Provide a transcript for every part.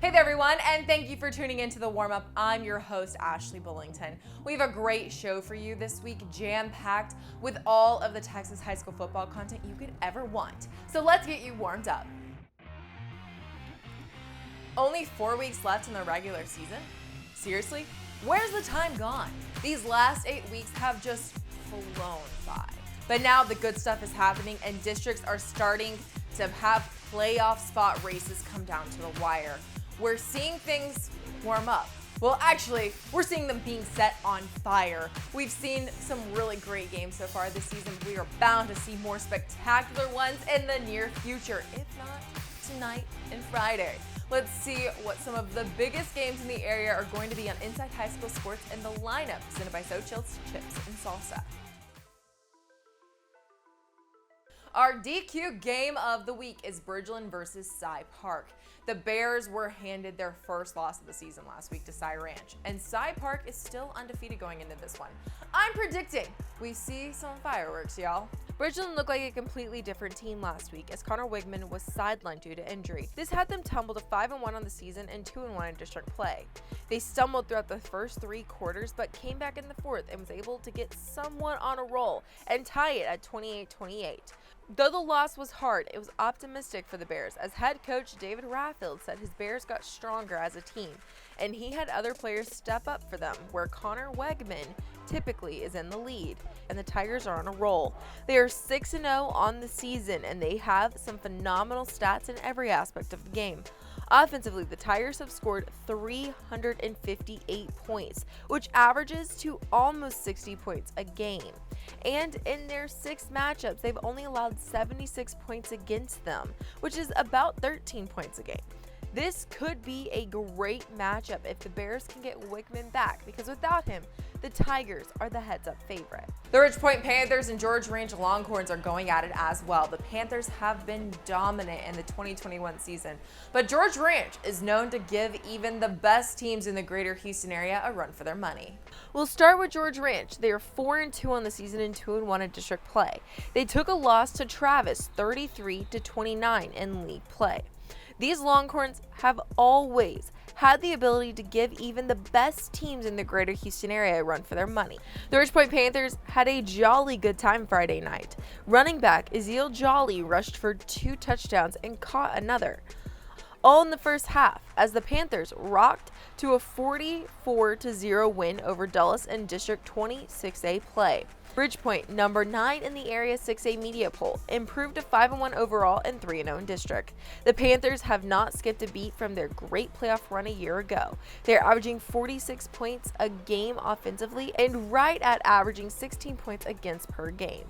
Hey there, everyone, and thank you for tuning into the warm-up. I'm your host, Ashley Bullington. We have a great show for you this week, jam-packed with all of the Texas high school football content you could ever want. So let's get you warmed up. Only 4 weeks left in the regular season? Seriously? Where's the time gone? These last 8 weeks have just flown by. But now the good stuff is happening and districts are starting to have playoff spot races come down to the wire. We're seeing things warm up. Well, actually, we're seeing them being set on fire. We've seen some really great games so far this season. We are bound to see more spectacular ones in the near future, if not tonight and Friday. Let's see what some of the biggest games in the area are going to be on Inside High School Sports and the lineup presented by Xochitl's Chips and Salsa. Our DQ game of the week is Bridgeland versus Cy Park. The Bears were handed their first loss of the season last week to Cy Ranch, and Cy Park is still undefeated going into this one. I'm predicting we see some fireworks, y'all. Bridgeland looked like a completely different team last week as Connor Wigman was sidelined due to injury. This had them tumble to 5-1 on the season and 2-1 in district play. They stumbled throughout the first 3 quarters but came back in the fourth and was able to get somewhat on a roll and tie it at 28-28. Though the loss was hard, it was optimistic for the Bears as head coach David Raffield said his Bears got stronger as a team and he had other players step up for them, where Connor Wegman typically is in the lead, and the Tigers are on a roll. They are 6-0 on the season, and they have some phenomenal stats in every aspect of the game. Offensively, the Tigers have scored 358 points, which averages to almost 60 points a game. And in their 6 matchups, they've only allowed 76 points against them, which is about 13 points a game. This could be a great matchup if the Bears can get Wigman back, because without him, the Tigers are the heads-up favorite. The Ridge Point Panthers and George Ranch Longhorns are going at it as well. The Panthers have been dominant in the 2021 season, but George Ranch is known to give even the best teams in the greater Houston area a run for their money. We'll start with George Ranch. They are 4-2 on the season and 2-1 in district play. They took a loss to Travis 33-29 in league play. These Longhorns have always had the ability to give even the best teams in the greater Houston area a run for their money. The Ridge Point Panthers had a jolly good time Friday night. Running back Ezeal Jolly rushed for 2 touchdowns and caught another, all in the first half, as the Panthers rocked to a 44-0 win over Dulles in District 20 6A play. Bridgepoint, number 9 in the area 6A media poll, improved to 5-1 overall and 3-0 in district. The Panthers have not skipped a beat from their great playoff run a year ago. They're averaging 46 points a game offensively and right at averaging 16 points against per game.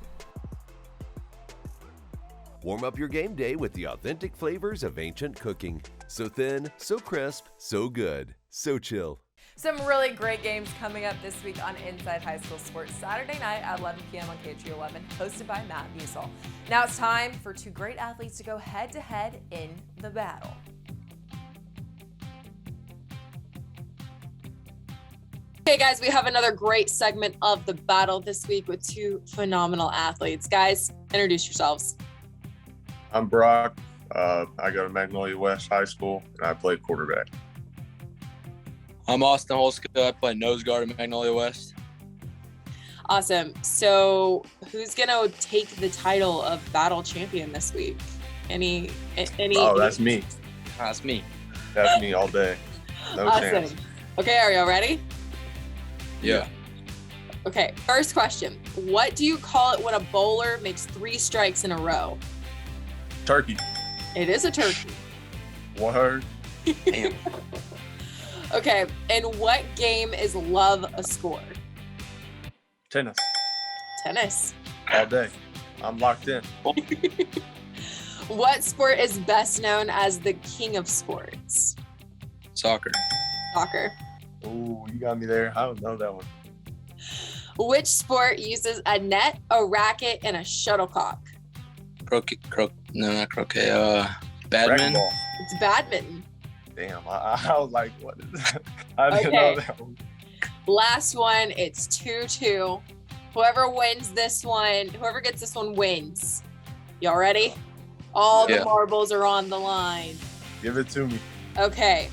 Warm up your game day with the authentic flavors of ancient cooking. So thin, so crisp, so good, so chill. Some really great games coming up this week on Inside High School Sports, Saturday night at 11 p.m. on KHU11, hosted by Matt Musil. Now it's time for 2 great athletes to go head-to-head in the battle. Okay, guys, we have another great segment of the battle this week with 2 phenomenal athletes. Guys, introduce yourselves. I'm Brock. I go to Magnolia West High School, and I play quarterback. I'm Austin Holska. I play nose guard at Magnolia West. Awesome. So who's going to take the title of battle champion this week? Any? Oh, that's me. That's me. That's me all day. No chance. Okay, are y'all ready? Yeah. Okay, first question. What do you call it when a bowler makes 3 strikes in a row? Turkey. It is a turkey. Word. Damn. Okay, in what game is love a score? Tennis. Tennis. All day. I'm locked in. What sport is best known as the king of sports? Soccer. Soccer. Ooh, you got me there. I don't know that one. Which sport uses a net, a racket, and a shuttlecock? Not croquet. Badminton. Racquetball. It's badminton. Damn, I was like, what is that? I didn't Okay. know that one. Last one, it's 2-2. Whoever wins this one, whoever gets this one wins. Y'all ready? All the Yeah. marbles are on the line. Give it to me. Okay.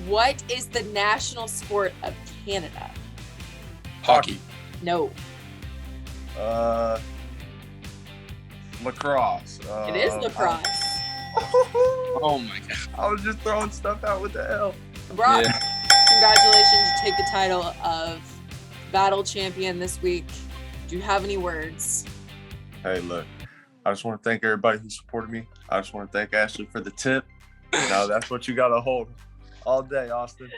What is the national sport of Canada? Hockey. No. Lacrosse. It is lacrosse. Oh my God. I was just throwing stuff out with the L. Brock, Yeah. congratulations. You take the title of battle champion this week. Do you have any words? Hey, look, I just want to thank everybody who supported me. I just want to thank Ashley for the tip. Now that's what you got to hold all day, Austin.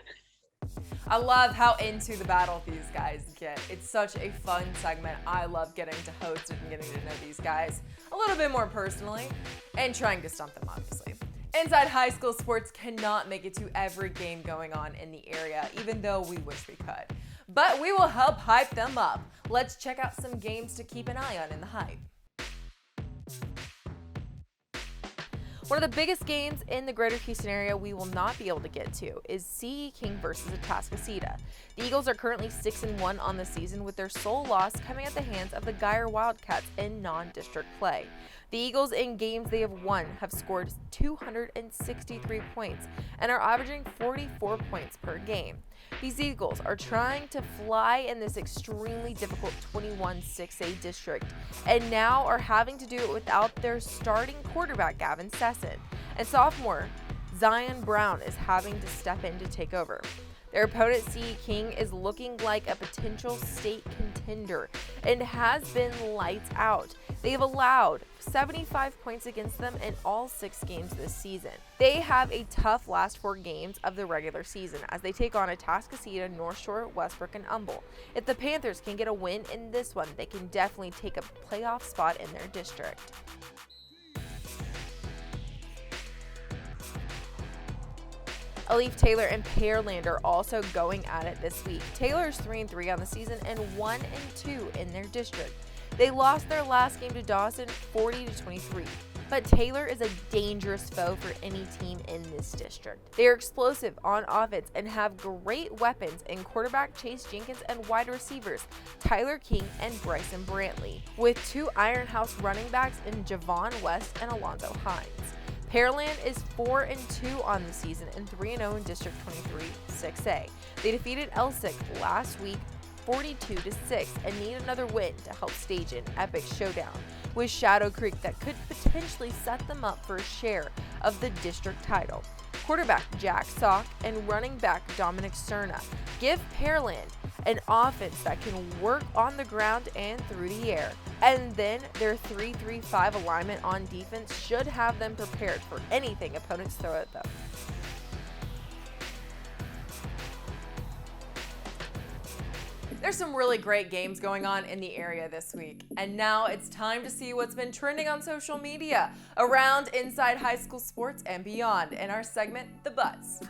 I love how into the battle these guys get. It's such a fun segment. I love getting to host it and getting to know these guys a little bit more personally and trying to stump them, obviously. Inside High School Sports cannot make it to every game going on in the area, even though we wish we could. But we will help hype them up. Let's check out some games to keep an eye on in the hype. One of the biggest games in the greater Houston area we will not be able to get to is CE King versus Atascocita. The Eagles are currently 6-1 on the season, with their sole loss coming at the hands of the Geyer Wildcats in non-district play. The Eagles, in games they have won, have scored 263 points and are averaging 44 points per game. These Eagles are trying to fly in this extremely difficult 21 6A district and now are having to do it without their starting quarterback Gavin Sesson, and sophomore Zion Brown is having to step in to take over. Their opponent, CE King, is looking like a potential state contender and has been lights out. They've allowed 75 points against them in all 6 games this season. They have a tough last 4 games of the regular season as they take on Atascocita, North Shore, Westbrook, and Humble. If the Panthers can get a win in this one, they can definitely take a playoff spot in their district. Alif Taylor and Pearland are also going at it this week. Taylor's 3-3 on the season and 1-2 in their district. They lost their last game to Dawson 40-23. But Taylor is a dangerous foe for any team in this district. They are explosive on offense and have great weapons in quarterback Chase Jenkins and wide receivers Tyler King and Bryson Brantley, with 2 Iron House running backs in Javon West and Alonzo Hines. Pearland is 4-2 on the season and 3-0 in District 23 6A. They defeated Elsik last week 42-6 and need another win to help stage an epic showdown with Shadow Creek that could potentially set them up for a share of the district title. Quarterback Jack Sock and running back Dominic Cerna give Pearland an offense that can work on the ground and through the air. And then their 3-3-5 alignment on defense should have them prepared for anything opponents throw at them. There's some really great games going on in the area this week. And now it's time to see what's been trending on social media around Inside High School Sports and beyond in our segment, The Buzz.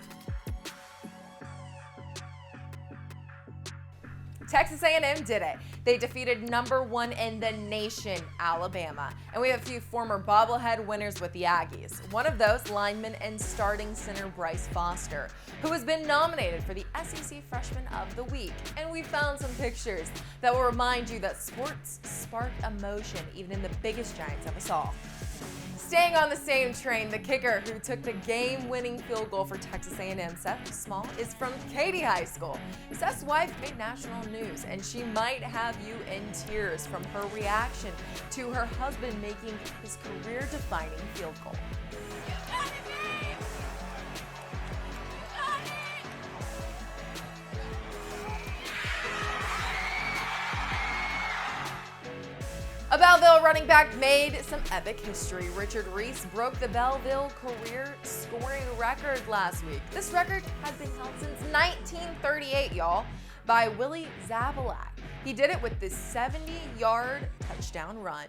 Texas A&M did it. They defeated number 1 in the nation, Alabama. And we have a few former bobblehead winners with the Aggies. One of those, lineman and starting center Bryce Foster, who has been nominated for the SEC Freshman of the Week. And we found some pictures that will remind you that sports spark emotion even in the biggest giants of us all. Staying on the same train, the kicker who took the game-winning field goal for Texas A&M, Seth Small, is from Katy High School. Seth's wife made national news, and she might have you in tears from her reaction to her husband making his career-defining field goal. A Belleville running back made some epic history. Richard Reese broke the Belleville career scoring record last week. This record has been held since 1938, y'all, by Willie Zavalak. He did it with this 70-yard touchdown run.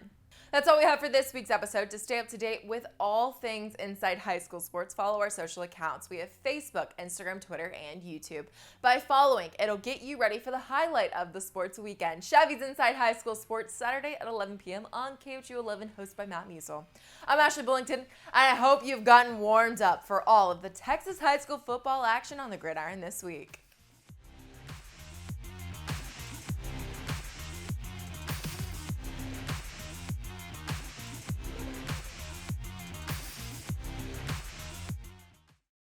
That's all we have for this week's episode. To stay up to date with all things Inside High School Sports, follow our social accounts. We have Facebook, Instagram, Twitter, and YouTube. By following, it'll get you ready for the highlight of the sports weekend. Chevy's Inside High School Sports, Saturday at 11 p.m. on KHU 11, hosted by Matt Musil. I'm Ashley Bullington, and I hope you've gotten warmed up for all of the Texas high school football action on the gridiron this week.